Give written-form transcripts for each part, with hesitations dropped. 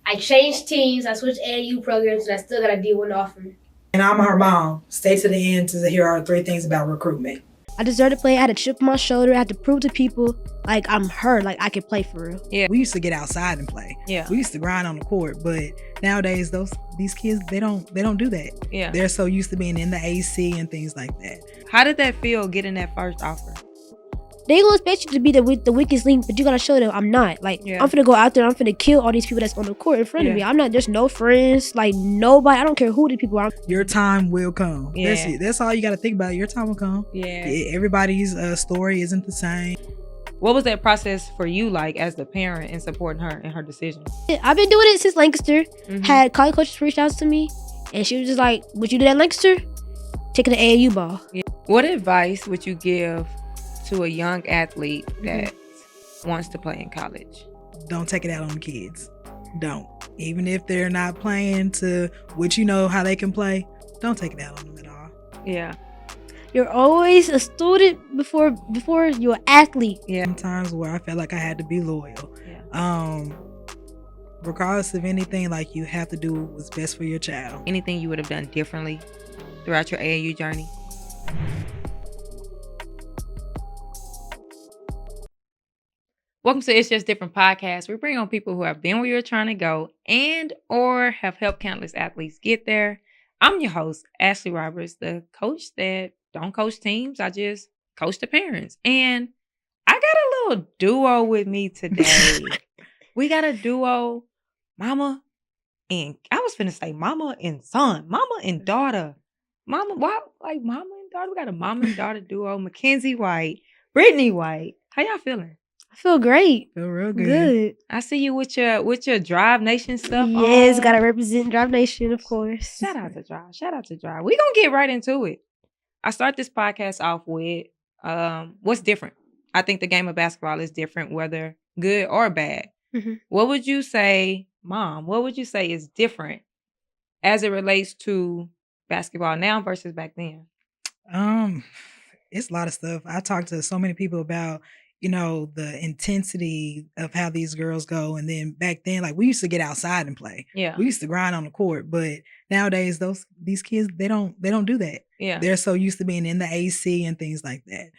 I changed teams, I switched AAU programs, and I still got a D1 offer. And I'm her mom. Stay to the end to hear our 3 things about recruitment. I deserve to play. I had a chip on my shoulder. I had to prove to people like I'm her, like I could play for real. Yeah. We used to get outside and play. Yeah. We used to grind on the court, but nowadays these kids they don't do that. Yeah. They're so used to being in the AC and things like that. How did that feel getting that first offer? They gonna expect you to be the weakest link, but you gotta show them I'm not. Like, I'm finna go out there, I'm finna kill all these people that's on the court in front of me. I'm not, there's no friends, like nobody. I don't care who the people are. Your time will come. Yeah. That's it. That's all you gotta think about. Your time will come. Yeah. Everybody's story isn't the same. What was that process for you like as the parent in supporting her in her decision? I've been doing it since Lancaster. Had college coaches reach out to me, and she was just like, what you did at Lancaster? Taking the AAU ball. Yeah. What advice would you give to a young athlete that wants to play in college? Don't take it out on the kids. Don't. Even if they're not playing to what you know how they can play, don't take it out on them at all. Yeah. You're always a student before you're an athlete. Yeah. Sometimes where I felt like I had to be loyal. Yeah. Regardless of anything, like you have to do what's best for your child. Anything you would have done differently throughout your AAU journey? Welcome to It's Just Different podcast. We bring on people who have been where you're trying to go and or have helped countless athletes get there. I'm your host, Ashley Roberts, the coach that don't coach teams. I just coach the parents. And I got a little duo with me today. We got a duo, mama and, I was finna say mama and son, mama and daughter. Mama, why? Like mama and daughter? We got a mama and daughter duo, Makenzie White, Brittany White. How y'all feeling? I feel great. Feel real good. Good. I see you with your Drive Nation stuff. Yes, gotta represent Drive Nation, of course. Shout out to Drive. Shout out to Drive. We're gonna get right into it. I start this podcast off with what's different. I think the game of basketball is different, whether good or bad. What would you say, Mom? What would you say is different as it relates to basketball now versus back then? It's a lot of stuff. I talked to so many people about, the intensity of how these girls go. And then back then, like we used to get outside and play. Yeah. We used to grind on the court, but nowadays these kids, they don't do that. Yeah. They're so used to being in the AC and things like that.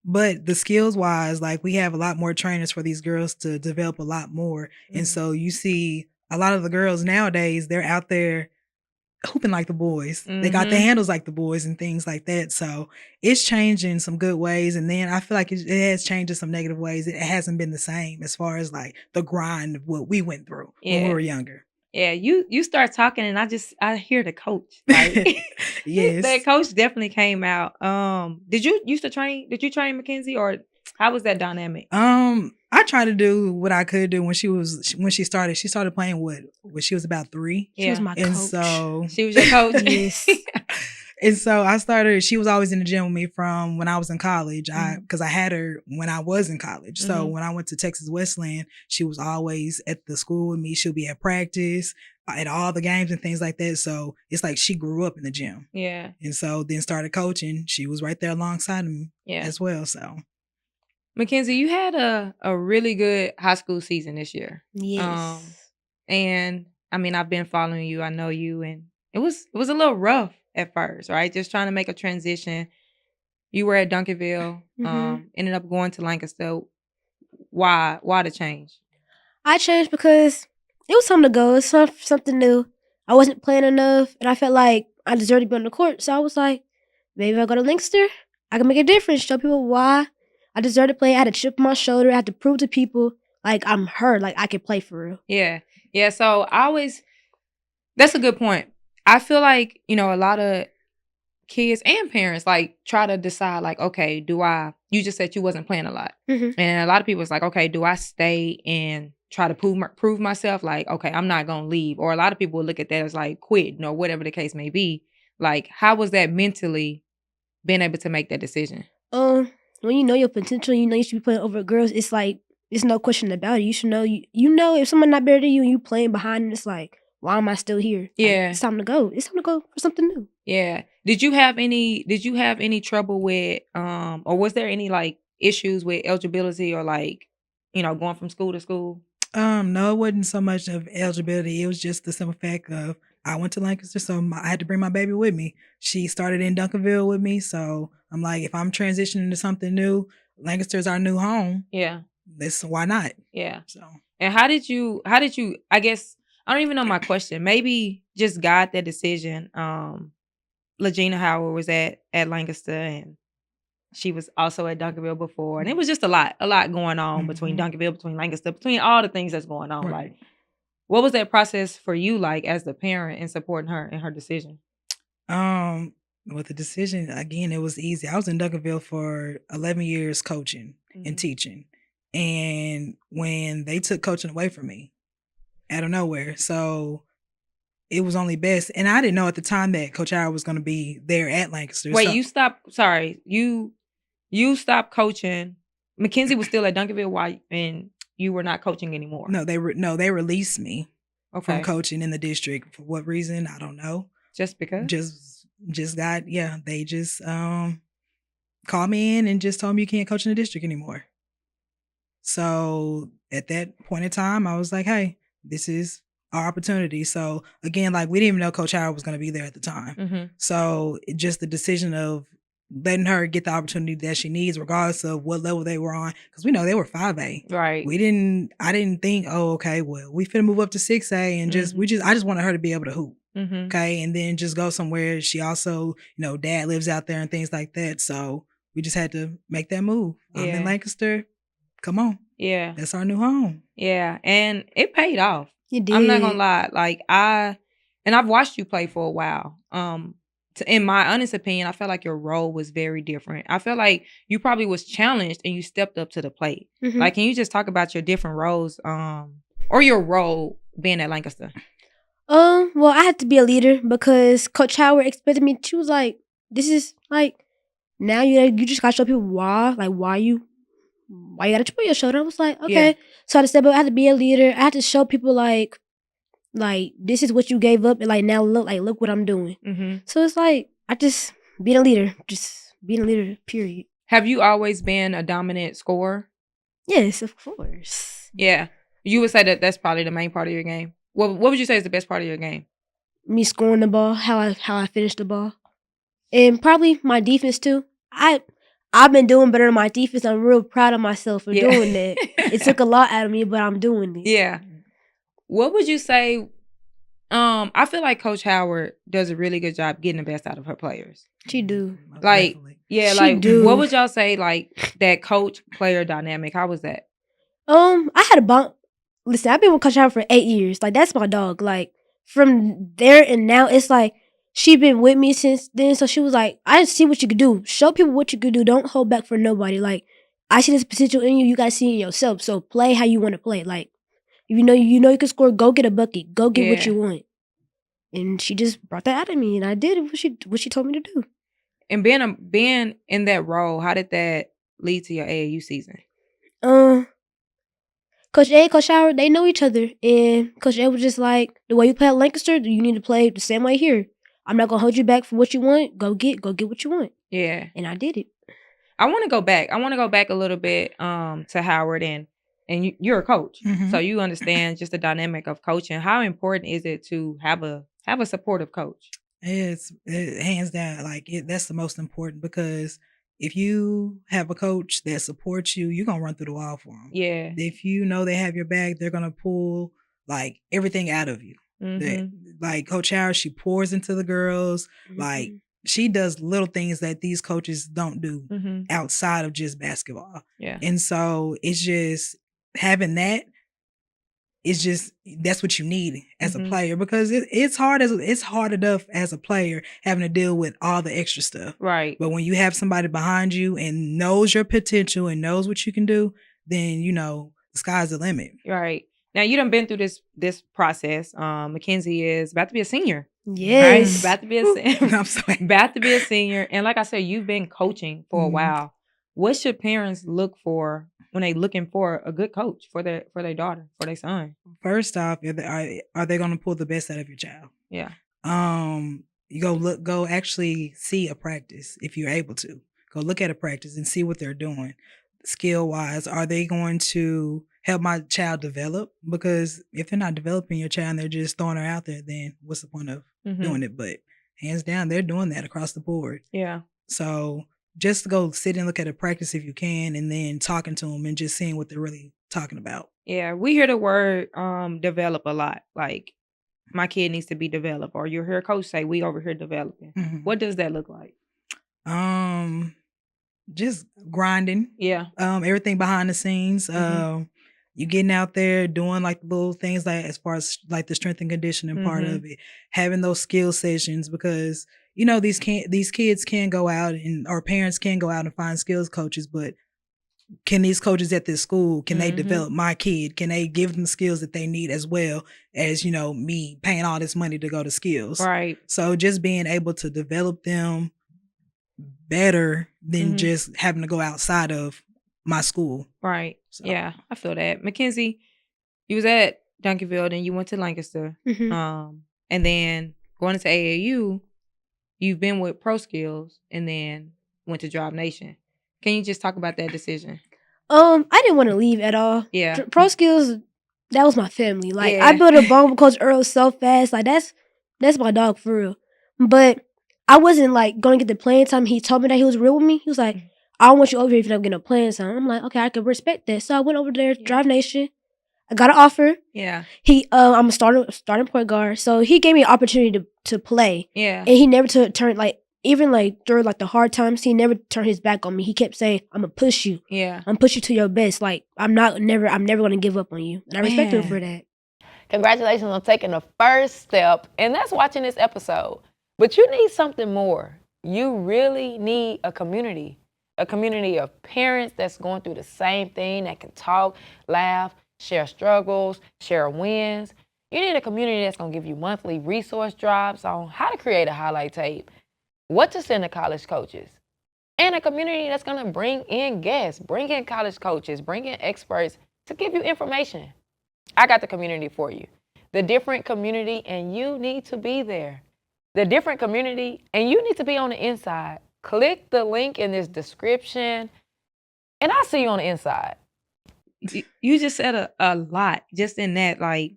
But the skills wise, like we have a lot more trainers for these girls to develop a lot more. And so you see a lot of the girls nowadays, they're out there hooping like the boys. They got the handles like the boys and things like that. So it's changed in some good ways. And then I feel like it has changed in some negative ways. It hasn't been the same as far as like the grind of what we went through when we were younger. Yeah, you start talking and I hear the coach. Like, yes. That coach definitely came out. Did you train Makenzie, or how was that dynamic? I tried to do what I could do when she started playing when she was about 3. She was my coach. And so she was your coach. Yes. And so she was always in the gym with me from when I was in college. Because I had her when I was in college. So when I went to Texas Wesleyan, she was always at the school with me. She'll be at practice, at all the games and things like that. So it's like she grew up in the gym. Yeah. And so then started coaching. She was right there alongside me as well. So Makenzie, you had a really good high school season this year. Yes. And I mean, I've been following you. I know you, and it was a little rough at first, right? Just trying to make a transition. You were at Duncanville, ended up going to Lancaster. Why the change? I changed because it was time to go. It's something new. I wasn't playing enough, and I felt like I deserved to be on the court. So I was like, maybe if I go to Lancaster, I can make a difference, show people why I deserve to play. I had a chip on my shoulder. I had to prove to people like I'm her, like I could play for real. Yeah. Yeah. So that's a good point. I feel like, a lot of kids and parents like try to decide like, okay, you just said you wasn't playing a lot. And a lot of people it's like, okay, do I stay and try to prove myself? Like, okay, I'm not going to leave. Or a lot of people look at that as like quitting or whatever the case may be. Like, how was that mentally being able to make that decision? When you know your potential, you should be playing over girls. It's like it's no question about it. You should know. You know if someone not better than you and you playing behind them, it's like, why am I still here? Yeah, like, it's time to go. It's time to go for something new. Yeah. Did you have any trouble with or was there any like issues with eligibility or like going from school to school? No, it wasn't so much of eligibility. It was just the simple fact of I went to Lancaster, so I had to bring my baby with me. She started in Duncanville with me, so I'm like, if I'm transitioning to something new, Lancaster's our new home. Yeah. Why not? Yeah. So, and how did you, I guess, I don't even know my question. Maybe just got that decision. Legina Howard was at Lancaster, and she was also at Duncanville before. And it was just a lot going on between Duncanville, between Lancaster, between all the things that's going on. Right. Like, what was that process for you like as the parent in supporting her in her decision? With the decision, again, it was easy. I was in Duncanville for 11 years coaching and teaching. And when they took coaching away from me out of nowhere, so it was only best. And I didn't know at the time that Coach Howard was going to be there at Lancaster. Wait, so, you stopped coaching. Makenzie was still at Duncanville and you were not coaching anymore. No, they released me from coaching in the district. For what reason? I don't know. Just because? Just got, they just called me in and just told me you can't coach in the district anymore. So at that point in time, I was like, hey, this is our opportunity. So again, like we didn't even know Coach Howard was going to be there at the time. So just the decision of letting her get the opportunity that she needs, regardless of what level they were on, because we know they were 5A. Right. I didn't think, oh, okay, well, we finna move up to 6A and I just wanted her to be able to hoop. Okay. And then just go somewhere. She also, dad lives out there and things like that. So we just had to make that move. I'm in Lancaster. Come on. Yeah. That's our new home. Yeah. And it paid off. It did. I'm not gonna lie. Like I've watched you play for a while. In my honest opinion, I felt like your role was very different. I felt like you probably was challenged and you stepped up to the plate. Like, can you just talk about your different roles, or your role being at Lancaster? Well, I had to be a leader because Coach Howard expected me. She was like, "This is like now you just gotta show people why you gotta chip on your shoulder." I was like, okay. Yeah. So I had to step up. I had to be a leader. I had to show people like this is what you gave up, and like now look what I'm doing. So it's like I just being a leader, period. Have you always been a dominant scorer? Yes, of course. Yeah, you would say that that's probably the main part of your game. What would you say is the best part of your game? Me scoring the ball, how I finish the ball, and probably my defense too. I've been doing better in my defense. I'm real proud of myself for doing that. It took a lot out of me, but I'm doing it. Yeah. What would you say? I feel like Coach Howard does a really good job getting the best out of her players. She do. Like, she do. What would y'all say, like, that coach-player dynamic? How was that? I had a bump. Listen, I've been with Coach Howard for 8 years. Like, that's my dog. Like, from there and now, it's like, she been with me since then. So she was like, I see what you could do. Show people what you could do. Don't hold back for nobody. Like, I see this potential in you. You got to see it in yourself. So play how you want to play. Like, if you know you can score, go get a bucket. Go get what you want. And she just brought that out of me. And I did what she told me to do. And being in that role, how did that lead to your AAU season? Coach A, Coach Howard, they know each other. And Coach A was just like, the way you play at Lancaster, you need to play the same way here. I'm not going to hold you back for what you want. Go get what you want. Yeah. And I did it. I want to go back. A little bit to Howard, and you're a coach. So you understand just the dynamic of coaching. How important is it to have a supportive coach? It's hands down, that's the most important, because if you have a coach that supports you, you're going to run through the wall for them. Yeah. If you know they have your back, they're going to pull everything out of you. Like Coach Howard, she pours into the girls. Like, she does little things that these coaches don't do outside of just basketball. Yeah. And so it's just having that. It's just, that's what you need as a player, because it's hard enough as a player having to deal with all the extra stuff. Right. But when you have somebody behind you and knows your potential and knows what you can do, then the sky's the limit. Right. Now, you done been through this process. Makenzie is about to be a senior. Yes. Right? About to be a senior. I'm sorry. About to be a senior. And like I said, you've been coaching for a while. What should parents look for when they looking for a good coach for their daughter, for their son? First off, are they going to pull the best out of your child? Yeah. You go actually see a practice if you're able to. Go look at a practice and see what they're doing. Skill wise, are they going to help my child develop, because if they're not developing your child and they're just throwing her out there, then what's the point of doing it? But hands down, they're doing that across the board. Yeah. So just to go sit and look at a practice if you can, and then talking to them and just seeing what they're really talking about. Yeah, we hear the word develop a lot. Like, my kid needs to be developed, or you'll hear a coach say, we over here developing. What does that look like? Just grinding. Yeah. Everything behind the scenes. You getting out there doing like little things, like as far as like the strength and conditioning part of it, having those skill sessions, because you know these kids can go out or parents can go out and find skills coaches, but can these coaches at this school, can they develop my kid? Can they give them skills that they need, as well as, you know, me paying all this money to go to skills? Right. So just being able to develop them better than just having to go outside of my school. Right. So. Yeah, I feel that. Makenzie, you was at Duncanville, then you went to Lancaster. And then going into AAU, you've been with Pro Skills and then went to Drive Nation. Can you just talk about that decision? I didn't want to leave at all. Yeah. Pro Skills, that was my family. Like, Yeah. I built a bond with Coach Earl so fast. Like, that's my dog for real. But I wasn't, like, going to get the playing time. He told me that he was real with me. He was like, I don't want you over here if you're not getting a playing time. I'm like, okay, I can respect that. So I went over there to Drive Nation. I got an offer. Yeah. I'm a starting point guard. So he gave me an opportunity to play. Yeah. And he never turned, like, even like during like the hard times, he never turned his back on me. He kept saying, "I'm gonna push you. Yeah. I'm push you to your best. Like I'm never gonna give up on you." And I respect him for that. Congratulations on taking the first step, and that's watching this episode. But you need something more. You really need a community of parents that's going through the same thing, that can talk, laugh, share struggles, share wins. You need a community that's gonna give you monthly resource drops on how to create a highlight tape, what to send to college coaches, and a community that's going to bring in guests, bring in college coaches, bring in experts to give you information. I got the community for you. The Different Community, and you need to be there. The Different Community, and you need to be on the inside. Click the link in this description, and I'll see you on the inside. You just said a lot just in that. Like,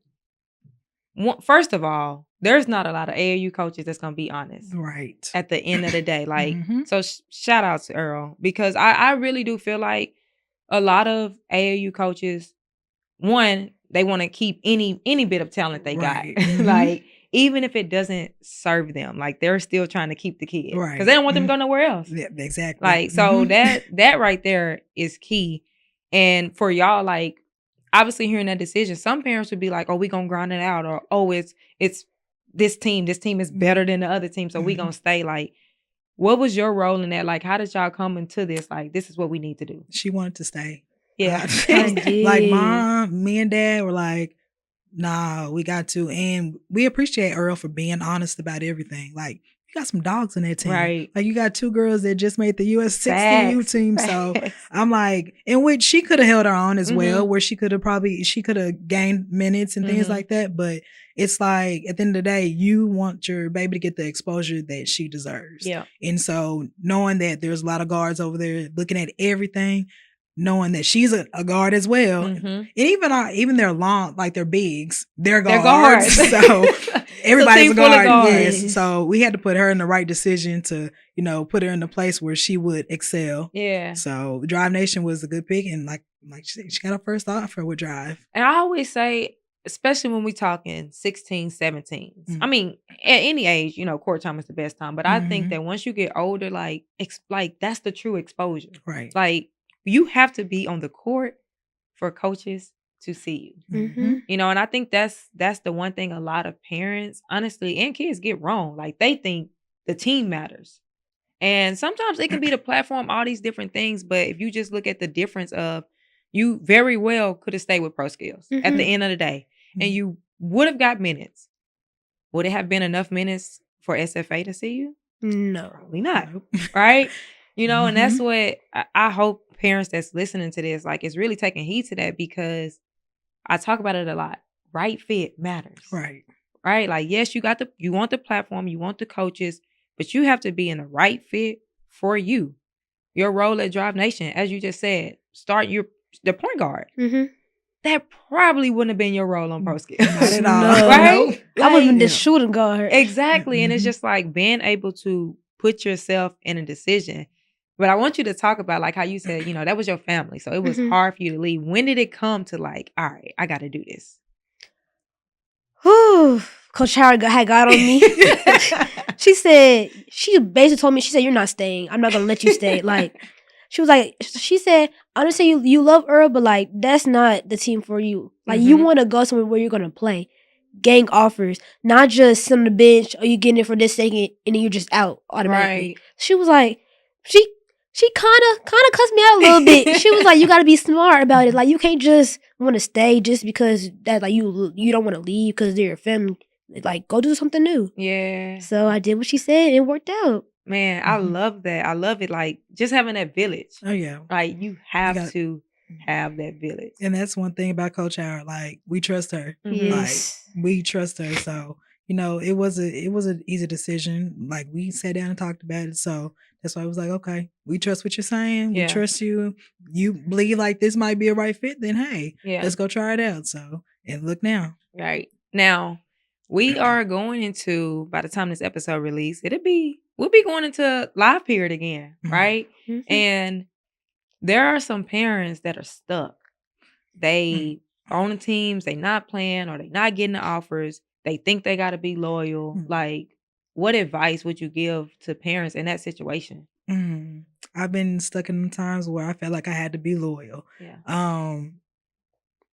first of all, there's not a lot of AAU coaches that's going to be honest. Right. At the end of the day. Like, so shout out to Earl, because I really do feel like a lot of AAU coaches, one, they want to keep any bit of talent they got. Like, even if it doesn't serve them, like they're still trying to keep the kid. Right. Because they don't want them to go nowhere else. Yeah, exactly. Like, so that right there is key. And for y'all, like, obviously hearing that decision, some parents would be like, oh, we going to grind it out, or, oh, it's this team is better than the other team, so we gonna stay. Like, what was your role in that? Like, how did y'all come into this? Like, this is what we need to do. She wanted to stay. Yeah. Like, Mom, me and Dad were like, nah, we got to. And we appreciate Earl for being honest about everything. Like, you got some dogs in that team. Right. Like, you got 2 girls that just made the US 16U team. So I'm like, in which she could have held her own as well, where she could have gained minutes and things like that. But it's like, at the end of the day, you want your baby to get the exposure that she deserves. Yeah. And so knowing that there's a lot of guards over there looking at everything, knowing that she's a guard as well. And even their long, like their bigs, they're guards. So everybody's a guard. Yes. So we had to put her in the right decision to, you know, put her in the place where she would excel. Yeah. So Drive Nation was a good pick. And like she got her first offer with Drive. And I always say, especially when we talking 16, 17s. I mean, at any age, you know, court time is the best time. But I think that once you get older, like that's the true exposure. Right. Like, you have to be on the court for coaches to see you. You know, and I think that's the one thing a lot of parents, honestly, and kids get wrong. Like, they think the team matters. And sometimes it can be the platform, all these different things. But if you just look at the difference of, you very well could have stayed with Pro Skills at the end of the day. And you would have got minutes. Would it have been enough minutes for SFA to see you? No. Probably not. Right? You know, and that's what I hope parents that's listening to this, like, is really taking heed to that, because I talk about it a lot. Right fit matters. Right. Right? Like, yes, you want the platform, you want the coaches, but you have to be in the right fit for you. Your role at Drive Nation, as you just said, start the point guard. that probably wouldn't have been your role on pro skills. Not at all. No. Right? I would have been the Yeah. shooting guard. Exactly. And it's Mhm. just like being able to put yourself in a decision. But I want you to talk about, like how you said, that was your family. So it was Mhm. hard for you to leave. When did it come to like, all right, I got to do this? Whew. Coach Howard had got on me. She basically told me, she said, you're not staying. I'm not going to let you stay. Like, she said, I understand you love Earl, but like, that's not the team for you. Like, you Mhm. want to go somewhere where you're going to play. Gang offers, not just sit on the bench or you getting it for this second and then you're just out automatically. Right. She was like, she kind of cussed me out a little bit. She was like, you got to be smart about it. Like, you can't just want to stay just because that like you don't want to leave because they're your family. Like, go do something new. Yeah. So I did what she said and it worked out. Man, I Mhm. love that. I love it. Like just having that village. Oh yeah. Like you have got- to have that village. And that's one thing about Coach Howard. Like, we trust her. Mhm. Yes. Like, we trust her. So, it was an easy decision. Like, we sat down and talked about it. So that's why I was like, okay, we trust what you're saying. We Yeah. trust you. You believe like this might be a right fit, then hey, Yeah. let's go try it out. So, and look now. Right. Now, we are going into, by the time this episode released, we'll be going into live period again, Mhm. right? Mhm. And there are some parents that are stuck. They are on the teams, they not playing or they not getting the offers. They think they got to be loyal. Mhm. Like, what advice would you give to parents in that situation? I've been stuck in times where I felt like I had to be loyal. Yeah.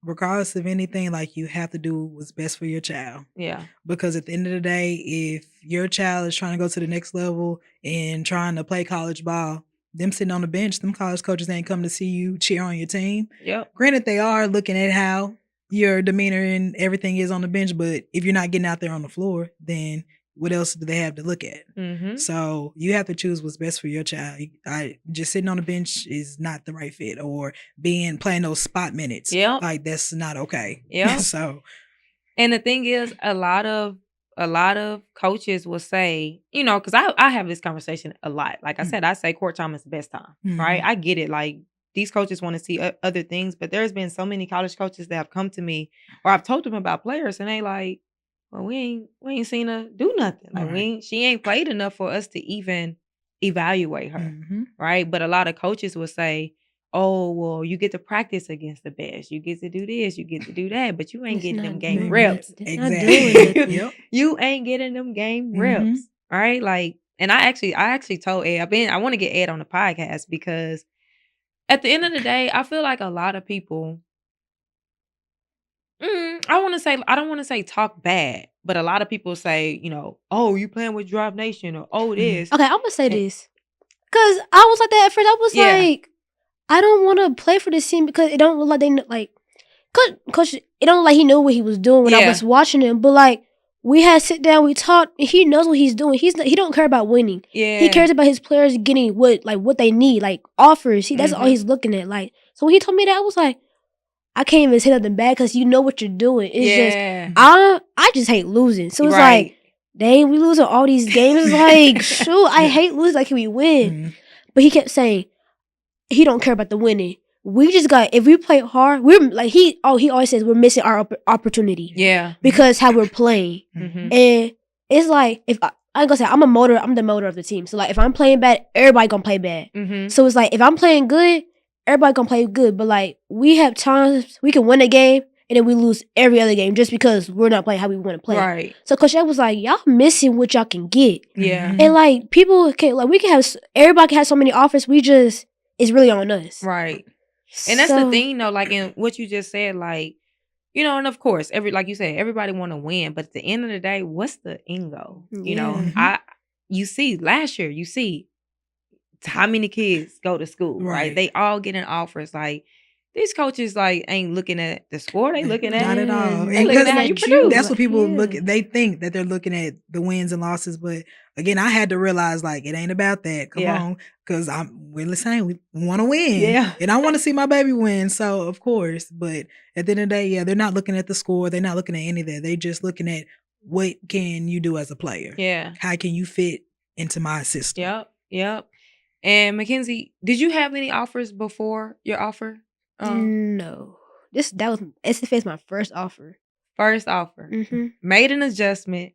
Regardless of anything, like, you have to do what's best for your child. Yeah. Because at the end of the day, if your child is trying to go to the next level and trying to play college ball, them sitting on the bench, them college coaches ain't come to see you cheer on your team. Yep. Granted, they are looking at how your demeanor and everything is on the bench, but if you're not getting out there on the floor, then what else do they have to look at? Mm-hmm. So you have to choose what's best for your child. Just sitting on the bench is not the right fit, or playing those spot minutes. Yep. Like, that's not okay. Yep. So, And the thing is, a lot of coaches will say, because I have this conversation a lot. Like I said, I say court time is the best time, right? Mhm. I get it. Like these coaches want to see other things, but there's been so many college coaches that have come to me, or I've told them about players, and they like, well, we ain't seen her do nothing. Like Right. she ain't played enough for us to even evaluate her, Mhm. right? But a lot of coaches will say, oh, well, you get to practice against the best. You get to do this. You get to do that. But you ain't It's getting them not game doing reps. it. It's not Exactly. doing nothing. Yep. You ain't getting them game Mhm. reps, right? Like, and I actually told Ed, I want to get Ed on the podcast because at the end of the day, I feel like a lot of people, I don't want to say talk bad, but a lot of people say, oh, you playing with Drive Nation, or oh, this. Okay, I'm gonna say And- this. Cause I was like that at first. I was Yeah. like, I don't want to play for this team because it don't look like Coach, it don't look like he knew what he was doing when I Yeah. was watching him. But like, we had sit down, we talked, and he knows what he's doing. He don't care about winning. Yeah. He cares about his players getting what they need, like offers. That's all Mhm. he's looking at. Like, so when he told me that, I was like, I can't even say nothing bad because you know what you're doing. It's just Yeah. I just hate losing. So it's Right. like, dang, we losing all these games. It's like, shoot, I hate losing. Like, can we win? Mhm. But he kept saying he don't care about the winning. We just if we play hard, we're like he always says we're missing our opportunity Yeah. because how we're playing. Mhm. And it's like if I'm gonna say I'm the motor of the team. So like if I'm playing bad, everybody gonna play bad. Mhm. So it's like if I'm playing good, everybody gonna play good. But like we have times we can win a game and then we lose every other game just because we're not playing how we want to play. Right. So Coach Ed was like, y'all missing what y'all can get. Yeah. Mhm. And like people can everybody can have so many offers. It's really on us. Right. And that's the So- thing, though, like in what you just said, like, and of course, like you said, everybody want to win, but at the end of the day, what's the end goal? Yeah. You see, last year, how many kids go to school, right? Right. They all getting offers. Like, these coaches, like, ain't looking at the score. They looking at Not at all. They And looking at how because you produce. that's what people Yeah. look at. They think that they're looking at the wins and losses, but again, I had to realize like it ain't about that. Come Yeah. on, because we're saying we want to win, Yeah. and I want to see my baby win. So of course, but at the end of the day, yeah, they're not looking at the score. They're not looking at any of that. They just looking at what can you do as a player. Yeah. How can you fit into my system? Yep. And Makenzie, did you have any offers before your offer? No. that was SFA's my first offer. First offer. Mm-hmm. Made an adjustment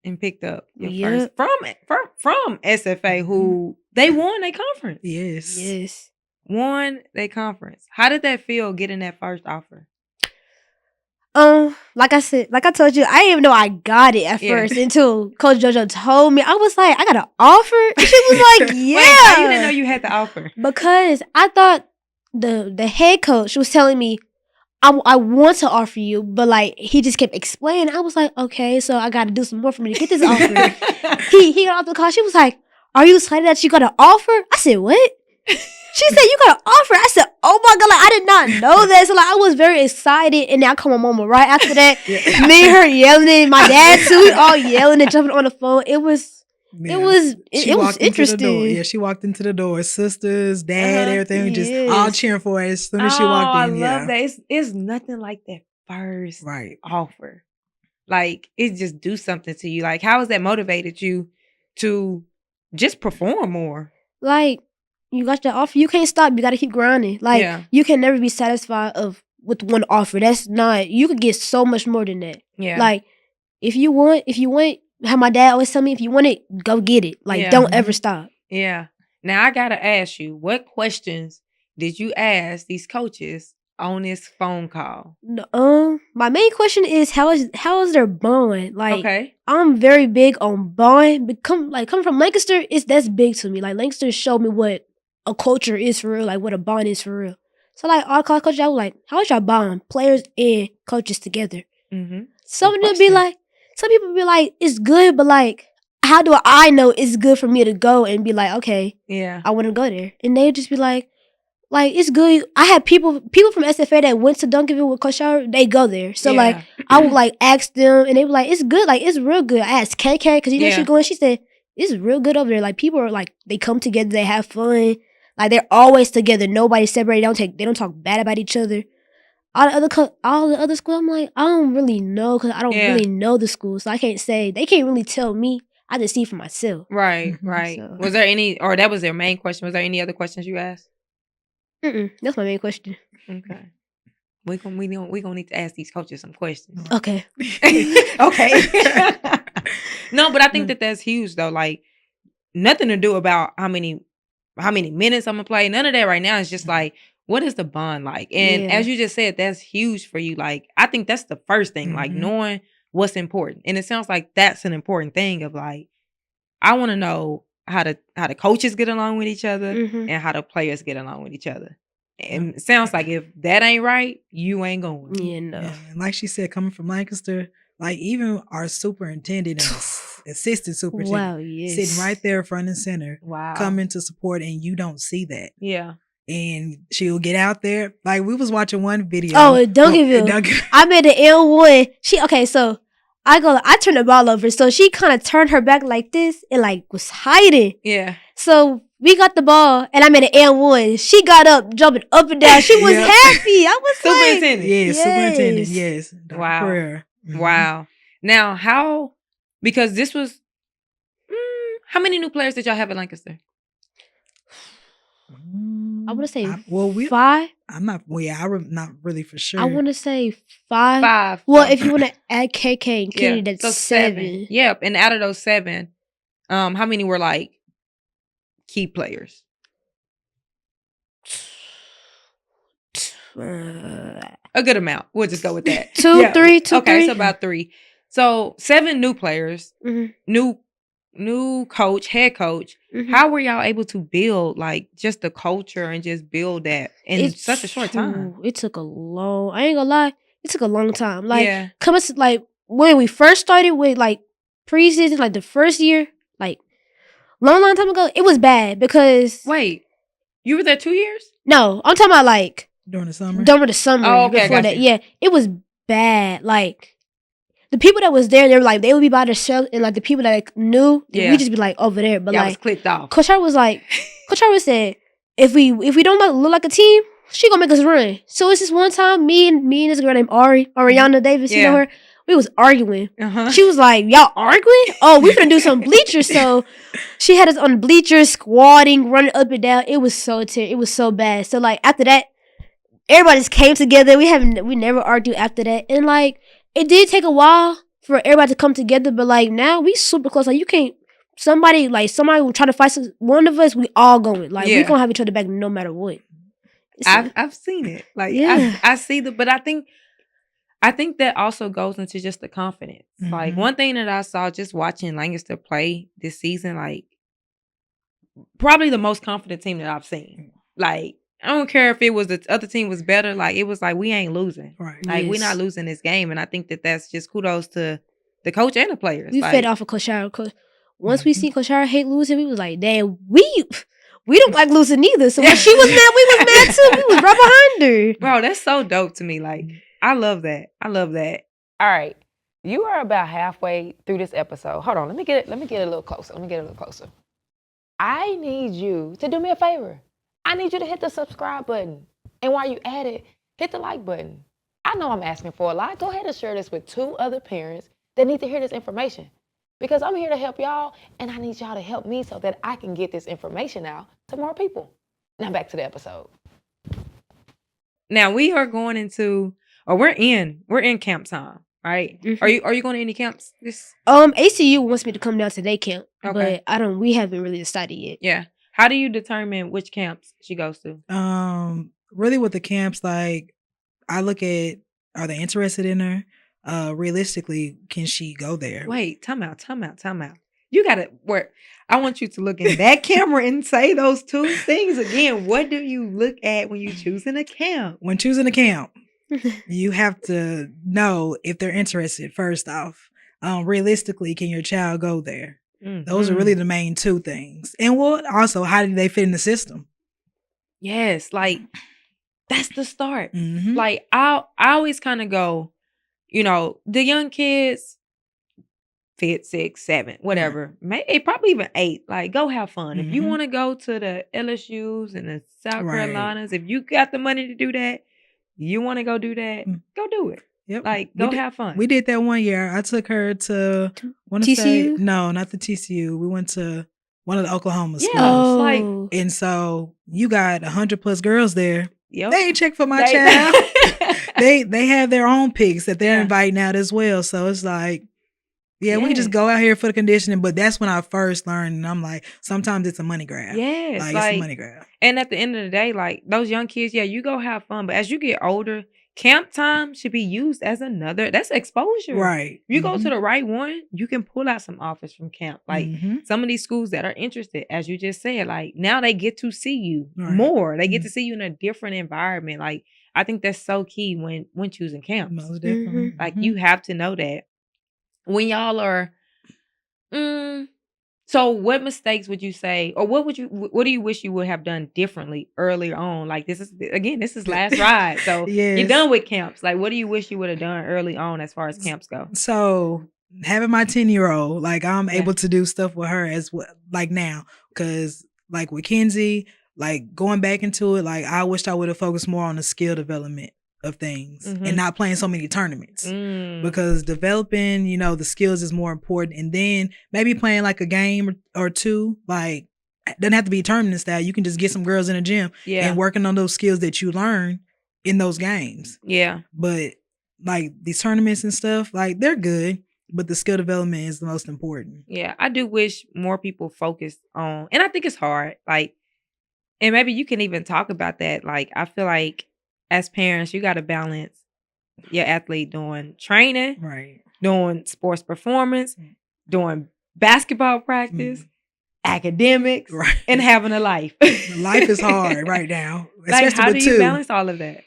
and picked up your Yep. first from SFA, who they won their conference. Yes. Won their conference. How did that feel getting that first offer? Like I told you, I didn't even know I got it at first until Coach JoJo told me. I was like, I got an offer? And she was like, yeah. Wait, how you didn't know you had the offer? Because I thought the head coach was telling me, I want to offer you, but like he just kept explaining. I was like, okay, so I got to do some more for me to get this offer. he got off the call. She was like, "Are you excited that you got an offer?" I said, "What?" She said, "You got an offer." I said, "Oh my god!" Like I did not know that. So like I was very excited, and then I called my mama right after that. Me and her yelling, and my dad too. We all yelling and jumping on the phone. It was interesting. Yeah, she walked into the door. Sisters, dad, everything, just all cheering for her as soon as she walked in. I love that. It's nothing like that first offer. Like it just do something to you. Like how has that motivated you to just perform more? Like you got that offer, you can't stop. You got to keep grinding. Like you can never be satisfied with one offer. That's not. You could get so much more than that. Yeah. Like if you want. How my dad always tell me, if you want it, go get it. Like, don't ever stop. Yeah. Now, I got to ask you, what questions did you ask these coaches on this phone call? My main question is, how is their bond? Like, okay. I'm very big on bond. But coming from Lancaster, that's big to me. Like, Lancaster showed me what a culture is for real, like what a bond is for real. So, like, all coaches, I was like, how is y'all bond? Players and coaches together. Mm-hmm. Some of them be like, some people be like, it's good, but like, how do I know it's good for me to go and be like, okay, I want to go there? And they just be like, it's good. I had people from SFA that went to Duncanville with Coach Shower, they go there. So like, I would like ask them, and they were like, it's good, like it's real good. I asked KK because she's going. She said it's real good over there. Like people are like, they come together, they have fun. Like they're always together. Nobody's separated. They don't talk bad about each other. All the other schools, I'm like, I don't really know because I don't really know the school, so I can't say. They can't really tell me. I just see for myself. Right. So. Was there any, or that was their main question? Was there any other questions you asked? That's my main question. Okay. We gonna need to ask these coaches some questions. Okay. Okay. No, but I think that's huge though. Like nothing to do about how many minutes I'm gonna play. None of that right now. It's just like, what is the bond like? And as you just said, that's huge for you. Like, I think that's the first thing, like knowing what's important. And it sounds like that's an important thing of like, I want to know how the coaches get along with each other and how the players get along with each other. And it sounds like if that ain't right, you ain't going. Yeah, no. Yeah. Like she said, coming from Lancaster, like even our superintendent and assistant superintendent sitting right there front and center, coming to support, and you don't see that. Yeah. And she'll get out there. Like we was watching one video. Oh, Duncanville. I made an L1. So I turned the ball over. So she kind of turned her back like this and like was hiding. Yeah. So we got the ball and I made an L1. She got up, jumping up and down. She was happy. I was superintendent. Like, superintendent. Yes. Wow. Prayer. Wow. Now because this was, how many new players did y'all have at Lancaster? I want to say 5. I'm not. I'm not really for sure. I want to say 5. 5. Well, if you want to add KK and Kenny, that's so 7. Yep. And out of those 7, how many were like key players? A good amount. We'll just go with that. 2, 3. Okay, so about 3. So 7 new players, new coach, head coach. How were y'all able to build like just the culture and just build that in such a short time? It took a long. I ain't gonna lie. It took a long time. Like coming to, like when we first started with like preseason, like the first year, like long time ago, it was bad because. Wait, you were there 2 years? No, I'm talking about like during the summer. Oh, okay, before that, it was bad. Like. The people that was there, they were like, they would be by themselves, and like the people that like, knew, we just be like over there. But y'all like, was clicked off. Coach Harwood was like, Coach Harwood said, if we don't look like a team, she gonna make us run. So it's this one time, me and this girl named Ariana Davis, you know her, we was arguing. She was like, y'all arguing? Oh, we finna do some bleachers. So she had us on the bleachers, squatting, running up and down. It was so bad. So like after that, everybody just came together. We never argued after that. And like it did take a while for everybody to come together, but like now we super close. Like you can't somebody will try to fight one of us, we all going. Like we gonna have each other back no matter what. I've seen it. Like I see but I think that also goes into just the confidence. Mm-hmm. Like one thing that I saw just watching Lancaster play this season, like probably the most confident team that I've seen. Like I don't care if it was the other team was better. Like it was like we ain't losing. Right. Like we're not losing this game, and I think that that's just kudos to the coach and the players. We like, fed off of Koshara. Once we see Koshara hate losing, we was like, damn, we don't like losing either. So when she was mad, we was mad too. We was right behind her. Bro, that's so dope to me. Like I love that. I love that. All right. You are about halfway through this episode. Hold on. Let me get a little closer. I need you to do me a favor. I need you to hit the subscribe button. And while you at it, hit the like button. I know I'm asking for a lot. Go ahead and share this with 2 other parents that need to hear this information. Because I'm here to help y'all, and I need y'all to help me so that I can get this information out to more people. Now back to the episode. Now we are going into, or we're in camp time, right? Mm-hmm. Are you going to any camps? ACU wants me to come down to their camp, Okay. but we haven't really decided yet. Yeah. How do you determine which camps she goes to? Really with the camps, like I look at, are they interested in her? Realistically, can she go there? Wait, time out. You gotta work. I want you to look in that camera and say those 2 things again. What do you look at when you choosing a camp? When choosing a camp, you have to know if they're interested, first off. Realistically, can your child go there? Mm-hmm. Those are really the main 2 things. And also, how do they fit in the system? Yes, like that's the start. Mm-hmm. Like I always kind of go, the young kids, 5, 6, 7, whatever, maybe probably even 8. Like go have fun. Mm-hmm. If you want to go to the LSUs and the South Carolinas, if you got the money to do that, you want to go do that, go do it. Yep. Like go have fun. We did that one year. I took her to TCU. No, not the TCU. We went to one of the Oklahoma schools. Like, and so you got 100+ girls there. Yep. They ain't check for my child. They have their own picks that they're inviting out as well. So it's like, we can just go out here for the conditioning. But that's when I first learned, and I'm like, sometimes it's a money grab. Yes, like it's a money grab. And at the end of the day, like those young kids, you go have fun. But as you get older, camp time should be used as that's exposure. Right. If you go to the right one, you can pull out some offers from camp. Like some of these schools that are interested, as you just said, like now they get to see you more. They get to see you in a different environment. Like I think that's so key when choosing camps. Most definitely. Like you have to know that. When y'all are, so what mistakes would you say, or what do you wish you would have done differently earlier on? Like this is last ride. So you're done with camps. Like what do you wish you would have done early on as far as camps go? So having my 10-year-old, like I'm able to do stuff with her as well, like now, because like with Kenzie, like going back into it, like I wished I would have focused more on the skill development of things and not playing so many tournaments because developing, the skills is more important. And then maybe playing like a game or 2, like it doesn't have to be tournament style. You can just get some girls in the gym and working on those skills that you learn in those games. Yeah. But like these tournaments and stuff, like they're good, but the skill development is the most important. Yeah. I do wish more people focused on, and I think it's hard. Like, and maybe you can even talk about that. Like, I feel like as parents, you got to balance your athlete doing training, doing sports performance, doing basketball practice, academics, and having a life. Life is hard right now. Like, how do you balance all of that?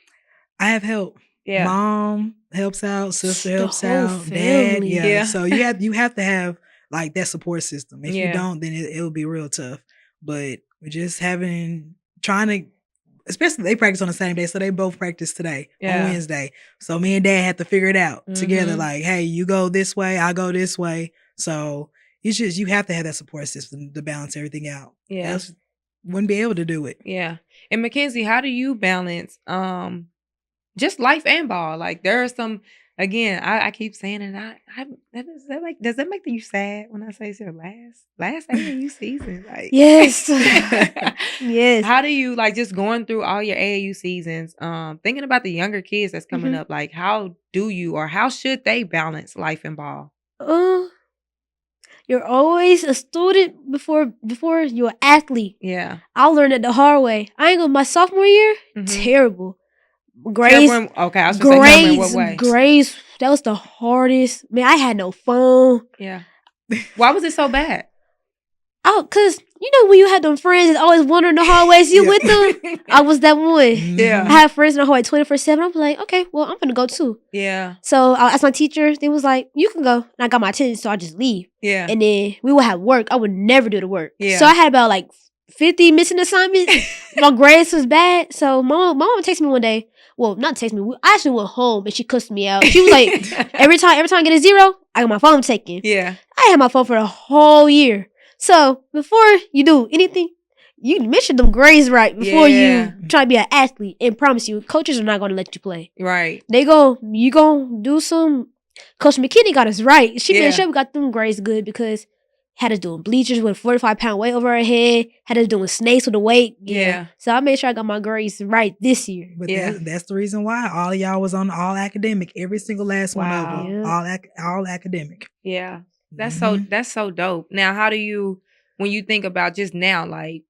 I have help. Yeah. Mom helps out, sister helps out, dad. Yeah. So you have to have like that support system. If you don't, then it'll be real tough. But we're just trying to, especially they practice on the same day, so they both practice today on Wednesday. So me and dad had to figure it out together. Like, hey, you go this way, I go this way. So it's just you have to have that support system to balance everything out. Yeah, else wouldn't be able to do it. Yeah. And Makenzie, how do you balance just life and ball? Like there are some again, I keep saying it. Does that make you sad when I say it's your last AAU season? Like, Yes. Yes. How do you like just going through all your AAU seasons? Thinking about the younger kids that's coming up. Like, how do you or how should they balance life and ball? You're always a student before you're an athlete. Yeah, I learned it the hard way. I ain't gonna my sophomore year. Terrible. Grades. Okay, I was gonna say terrible in what way? Grades. That was the hardest. Man, I had no phone. Yeah. Why was it so bad? Oh, cause you know when you had them friends that always wander in the hallways, you with them. I was that one. Yeah. I have friends in the hallway 24/7. I'm like, okay, well, I'm gonna go too. Yeah. So I asked my teacher. They was like, you can go. And I got my attendance, so I just leave. Yeah. And then we would have work. I would never do the work. Yeah. So I had about like 50 missing assignments. My grades was bad. So my mom texted me one day. Well, not text me. I actually went home and she cussed me out. She was like, every time I get a 0, I got my phone taken. Yeah. I had my phone for the whole year. So before you do anything, you mention them grades right before you try to be an athlete. And promise you, coaches are not going to let you play. Right. You going to do some. Coach McKinney got us right. She made sure we got them grades good because had us doing bleachers with a 45-pound weight over our head. Had us doing snakes with a weight. Yeah. So I made sure I got my grades right this year. But that's the reason why all of y'all was on all academic. Every single last one of them. All academic. Yeah. That's so dope. Now, how do you, when you think about just now, like,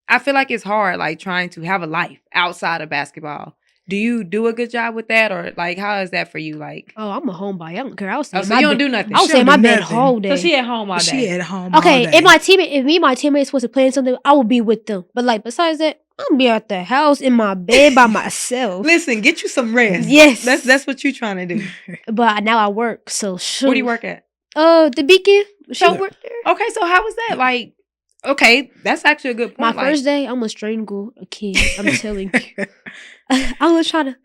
I feel like it's hard, like, trying to have a life outside of basketball. Do you do a good job with that, or like, how is that for you? Like, I'm a homebody. I don't care. I was so you don't do nothing. I was in my bed whole day. So she at home all day. She at home. Okay, all day. if me and my teammates was to play something, I would be with them. But like besides that, I'm be at the house in my bed by myself. Listen, get you some rest. Yes, that's what you trying to do. But now I work. So Where do you work at? The Beacon. She work there. Okay, so how was that? Like, okay, that's actually a good point. My first day, I'm gonna strangle a kid. I'm telling you. I was trying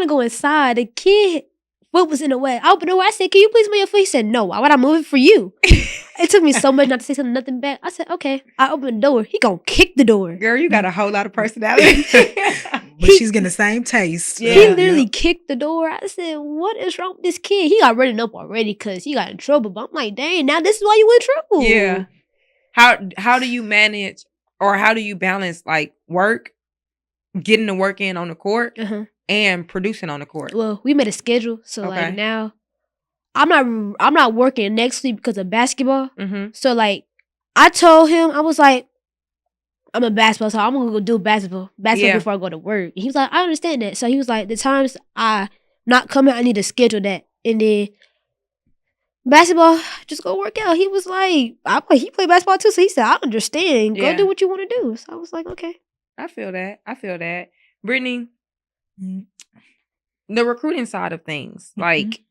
to go inside. The kid foot was in the way. I opened the door. I said, "Can you please move your foot?" He said, "No. Why would I move it for you?" It took me so much not to say nothing back. I said, "Okay." I opened the door. He gonna kick the door. Girl, you got a whole lot of personality. But she's getting the same taste. Yeah. He literally kicked the door. I said, "What is wrong with this kid?" He got written up already because he got in trouble. But I'm like, "Dang, now this is why you in trouble." Yeah. How do you manage or how do you balance like work, getting the work in on the court, and producing on the court? Well, we made a schedule, so like now, I'm not working next week because of basketball. So like, I told him I was like, I'm a basketball, so I'm gonna go do basketball before I go to work. And he was like, I understand that. So he was like, the times I not coming, I need to schedule that, and then basketball, just go work out. He was like, he played basketball too, so he said, I understand. Go do what you want to do. So I was like, okay. I feel that. Brittany, the recruiting side of things, like,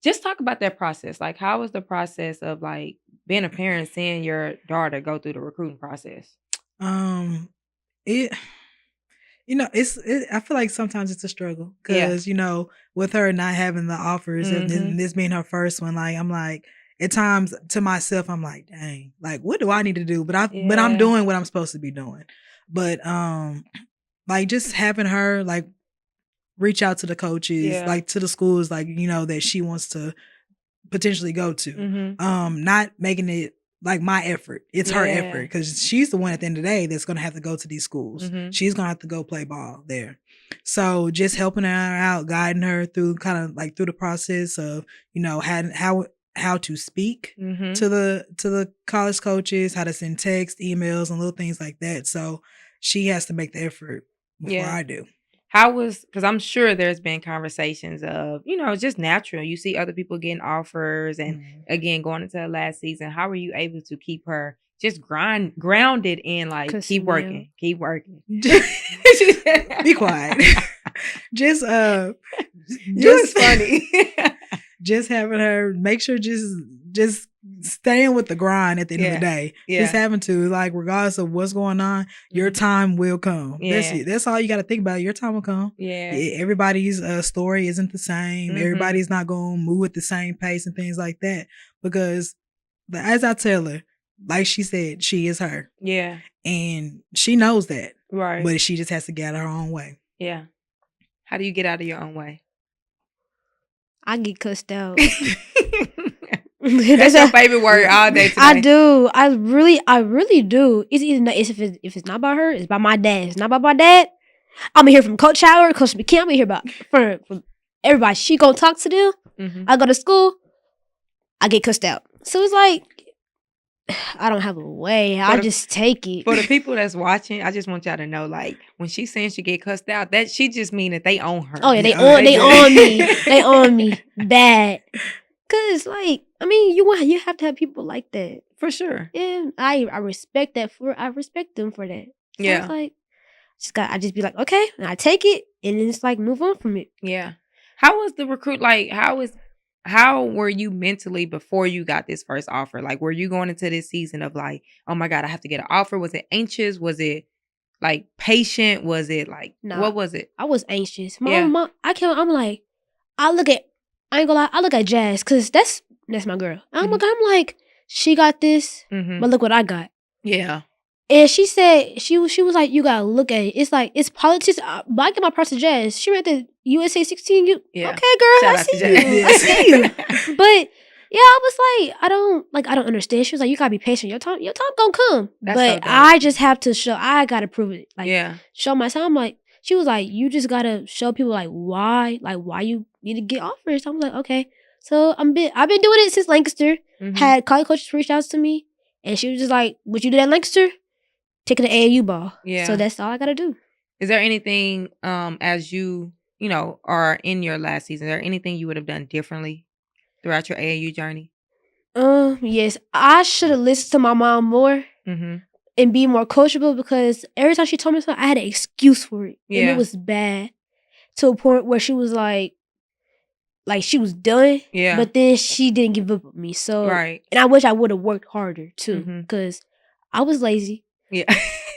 just talk about that process. Like, how was the process of like being a parent, seeing your daughter go through the recruiting process? I feel like sometimes it's a struggle because, with her not having the offers and this being her first one, like, I'm like, at times to myself, I'm like, dang, like, what do I need to do? But I'm doing what I'm supposed to be doing. But, like, just having her, like, reach out to the coaches, like, to the schools, like, that she wants to potentially go to. Not making it like my effort. It's her effort because she's the one at the end of the day that's going to have to go to these schools. She's going to have to go play ball there. So just helping her out, guiding her through kind of like through the process of, how to speak to the college coaches, how to send text, emails, and little things like that. So she has to make the effort before I do. Because I'm sure there's been conversations of, just natural. You see other people getting offers and again, going into the last season. How were you able to keep her just grounded in like, keep working. Be quiet. Just funny. Just having her make sure just staying with the grind at the end of the day. Just having to, like, regardless of what's going on, your time will come. That's all you got to think about. Your time will come. Everybody's story isn't the same. Everybody's not going to move at the same pace and things like that. Because as I tell her, like she said, she is her. And she knows that. Right. But she just has to get out her own way. How do you get out of your own way? I get cussed out. That's your favorite word all day today. I do. I really do. It's either not, if it's not about her, it's about my dad. If it's not about my dad, I'm gonna hear from Coach Howard, Coach McKim. I'm gonna hear about from everybody. She gonna talk to them. Mm-hmm. I go to school. I get cussed out. So it's like I don't have a way. I just take it. For the people that's watching, I just want y'all to know, like, when she's saying she get cussed out, that she just mean that they own her. Oh yeah, they on me. They on me bad. Cause like, I mean, you have to have people like that. For sure. And I respect that I respect them for that. So Yeah. it's like I just be like, okay, and I take it and then it's like move on from it. Yeah. How was the recruit like how were you mentally before you got this first offer? Like, were you going into this season of like, oh my God, I have to get an offer? Was it anxious? Was it like patient? Was it like, what was it? I was anxious. Yeah. I'm like, I ain't gonna lie, I look at Jazz, cause that's my girl. I'm like, she got this, Mm-hmm. but look what I got. Yeah. And she said, she was like, you gotta look at it. It's like, it's politics. But I get my props to Jazz. She ran the USA 16. Yeah. Okay, girl, Shout I out to see Jazz. you. I see you. But yeah, I was like, I don't understand. She was like, you gotta be patient. Your time gonna come. That's so but dope. I just have to show. I gotta prove it. Like, Yeah. show myself. I'm like, she was like, you just gotta show people like why you need to get offers. So I was like, okay. So I've been doing it since Lancaster. Mhm. Had college coaches reach out to me, and she was just like, what you did at Lancaster? Taking the AAU ball. Yeah. So that's all I gotta do. Is there anything as you are in your last season, is there anything you would have done differently throughout your AAU journey? Yes. I should have listened to my mom more Mm-hmm. and be more coachable, because every time she told me something, I had an excuse for it. And Yeah. it was bad. To a point where she was like she was done. Yeah. But then she didn't give up on me. So Right. and I wish I would have worked harder too. Mhm. Because I was lazy. Yeah.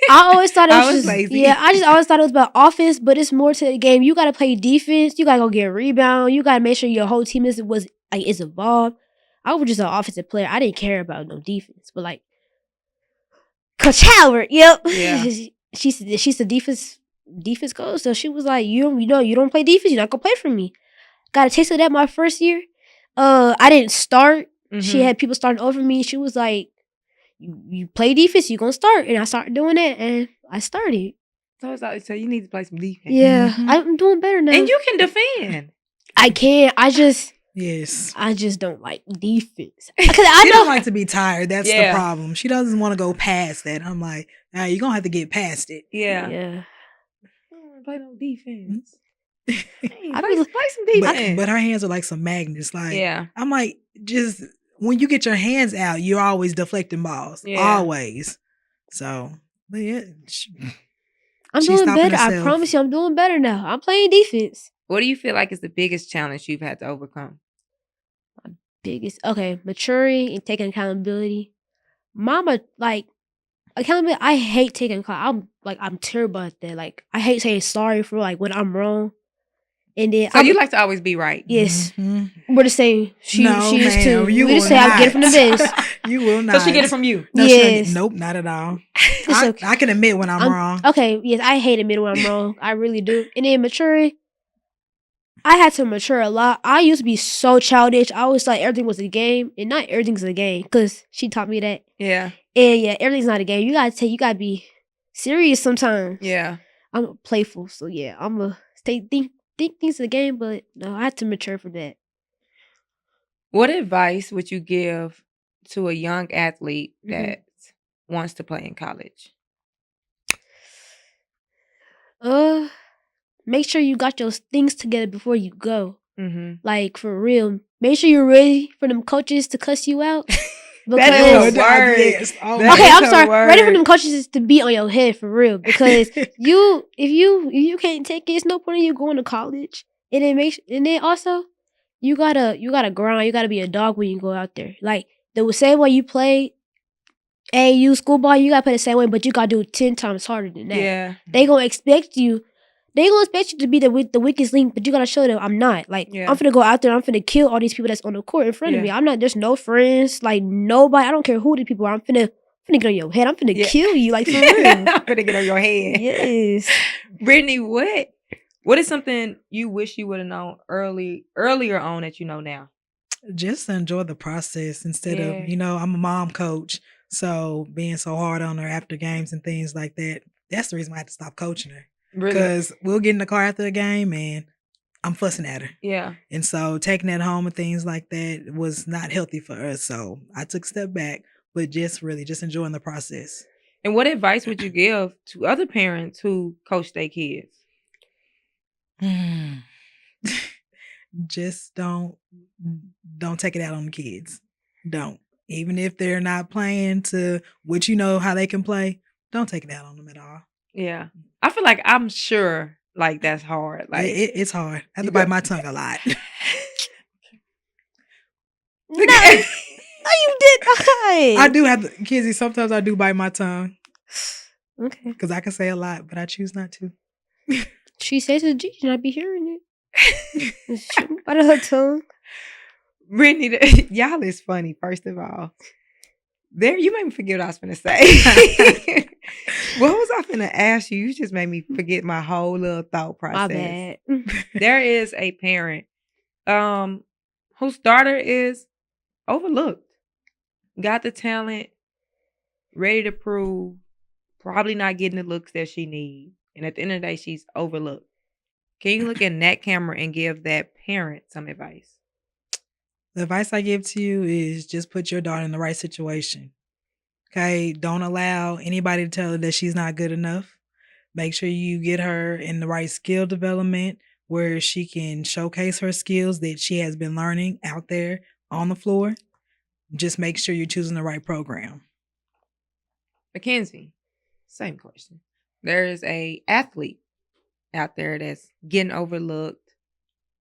I always thought it was, I was just, lazy. Yeah, I just always thought it was about offense, but it's more to the game. You gotta play defense. You gotta go get a rebound. You gotta make sure your whole team is involved. I was just an offensive player. I didn't care about no defense. But like Coach Howard, yep. Yeah. She's the defense coach. So she was like, you don't play defense, you're not gonna play for me. Got a taste of that my first year. I didn't start. Mhm. She had people starting over me. She was like, you play defense, you're gonna start. And I started doing that, and I started. So it's like, so you need to play some defense. Yeah, Mhm. I'm doing better now. And you can defend. I can. I just don't like defense. Because I She know don't like to be tired. That's Yeah. the problem. She doesn't want to go past that. I'm like, nah, you're gonna have to get past it. Yeah. Yeah. I don't wanna play no defense. Hey, I play be- some But, defense. but her hands are like some magnets. Like, yeah. I'm like, just when you get your hands out, you're always deflecting balls. Yeah. Always. So, but yeah. I'm She's doing stopping better. I herself. promise you, I'm doing better now. I'm playing defense. What do you feel like is the biggest challenge you've had to overcome? Maturing and taking accountability. Mama, like, accountability, I hate taking I'm terrible at that. Like, I hate saying sorry for like when I'm wrong. And then So you like to always be right. yes, Mhm. we're the same. She No, is ma'am, too. you We just will say I get it from the not. best. You will not. So she get it from you. No, she don't Yes. get- nope, not at all. It's okay. I can admit when I'm wrong. Okay, yes, I hate admitting when I'm wrong. I really do. And then maturing, I had to mature a lot. I used to be so childish. I always thought everything was a game, and not everything's a game. Cause she taught me that. Yeah. And yeah, everything's not a game. You gotta be serious sometimes. Yeah. I'm playful, so yeah, I'm gonna think things are a game, but no, I had to mature for that. What advice would you give to a young athlete Mhm. that wants to play in college? Make sure you got your things together before you go. Mm-hmm. Like for real. Make sure you're ready for them coaches to cuss you out. That is a word. Yes. Oh, That Okay, is I'm a sorry. Ready for word. them coaches to be on your head for real. Because if you can't take it, it's no point in you going to college. And then also you gotta grind. You gotta be a dog when you go out there. Like the same way you play AAU school ball, you gotta play the same way, but you gotta do it 10 times harder than that. Yeah. They gonna expect you to be the weakest link, but you gotta show them I'm not. Like Yeah. I'm finna go out there, I'm finna kill all these people that's on the court in front of me. Yeah. I'm not. There's no friends, like nobody. I don't care who the people are. I'm finna get on your head. I'm finna Yeah. kill you, like for real. I'm gonna get on your head. Yes. Brittany, what What is something you wish you would have known earlier on that you know now? Just enjoy the process instead Yeah. of, I'm a mom coach. So being so hard on her after games and things like that, that's the reason why I had to stop coaching her. Really? Because we'll get in the car after a game and I'm fussing at her. Yeah. And so taking that home and things like that was not healthy for us. So I took a step back, but just enjoying the process. And what advice would you give to other parents who coach their kids? Just don't take it out on the kids. Don't. Even if they're not playing to what you know how they can play, don't take it out on them at all. Yeah. I feel like I'm sure like that's hard. Like it's hard. I have to bite my tongue a lot. No, you did not. I do have to, Kizzy, sometimes I do bite my tongue. Okay. Because I can say a lot, but I choose not to. She says it, G, and I be hearing it. Bite her tongue. Brittany, y'all is funny, first of all. There, you made me forget what I was going to say. What was I finna ask you? You just made me forget my whole little thought process. My bad. There is a parent whose daughter is overlooked. Got the talent, ready to prove, probably not getting the looks that she needs. And at the end of the day, she's overlooked. Can you look in that camera and give that parent some advice? The advice I give to you is just put your daughter in the right situation. Okay? Don't allow anybody to tell her that she's not good enough. Make sure you get her in the right skill development where she can showcase her skills that she has been learning out there on the floor. Just make sure you're choosing the right program. Makenzie, same question. There is a athlete out there that's getting overlooked,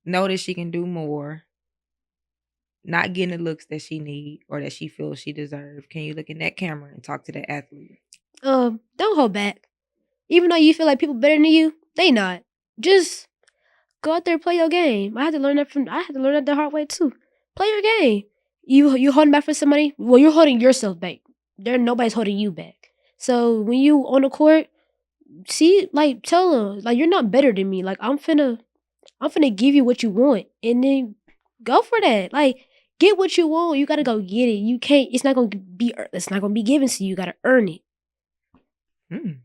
know that she can do more, not getting the looks that she needs or that she feels she deserves. Can you look in that camera and talk to that athlete? Don't hold back. Even though you feel like people better than you, they not. Just go out there and play your game. I had to learn that the hard way too. Play your game. You holding back for somebody? Well, you're holding yourself back. Nobody's holding you back. So when you on the court, tell them, like, you're not better than me. Like, I'm finna give you what you want, and then go for that. Like, get what you want. You gotta go get it. You can't. It's not gonna be given to you. You gotta earn it.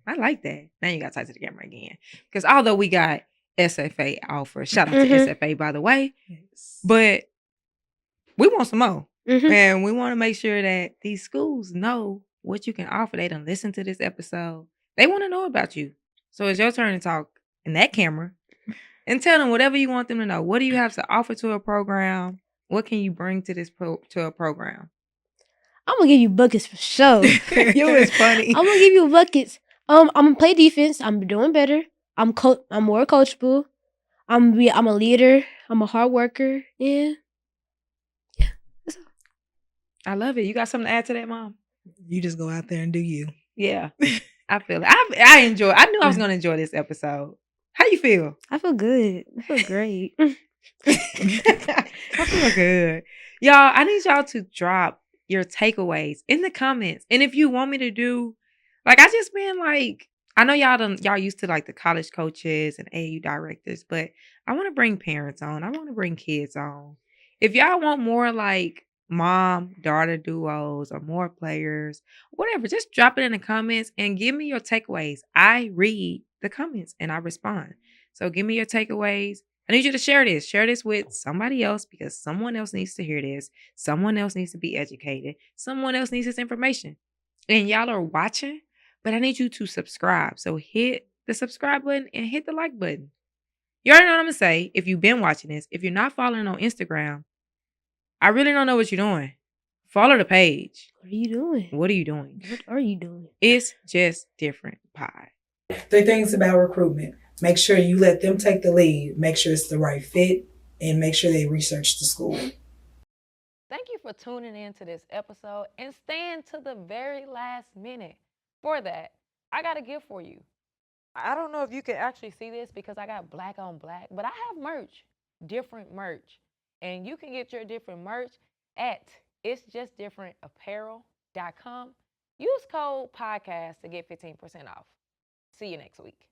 I like that. Now you got to talk to the camera again, because although we got SFA offers, shout out to SFA by the way, but we want some more, and we want to make sure that these schools know what you can offer. They done listen to this episode. They want to know about you. So it's your turn to talk in that camera and tell them whatever you want them to know. What do you have to offer to a program? What can you bring to this to a program? I'm gonna give you buckets for sure. You was funny. I'm gonna give you buckets. I'm gonna play defense. I'm doing better. I'm more coachable. I'm a leader. I'm a hard worker. Yeah. That's all. I love it. You got something to add to that, Mom? You just go out there and do you. Yeah. I feel it. I enjoy. I knew I was gonna enjoy this episode. How you feel? I feel good. I feel great. I feel good. Y'all, I need y'all to drop your takeaways in the comments. And if you want me to do, like, I just been like, I know y'all used to like the college coaches and AAU directors, but I want to bring parents on. I want to bring kids on. If y'all want more like mom-daughter duos or more players, whatever, just drop it in the comments and give me your takeaways. I read the comments and I respond. So give me your takeaways. I need you to share this. Share this with somebody else because someone else needs to hear this. Someone else needs to be educated. Someone else needs this information. And y'all are watching, but I need you to subscribe. So hit the subscribe button and hit the like button. You already know what I'm going to say if you've been watching this. If you're not following on Instagram, I really don't know what you're doing. Follow the page. What are you doing? What are you doing? What are you doing? It's just different pie. 3 things about recruitment. Make sure you let them take the lead. Make sure it's the right fit. And make sure they research the school. Thank you for tuning in to this episode and staying to the very last minute. For that, I got a gift for you. I don't know if you can actually see this because I got black on black, but I have merch, different merch. And you can get your different merch at itsjustdifferentapparel.com. Use code podcast to get 15% off. See you next week.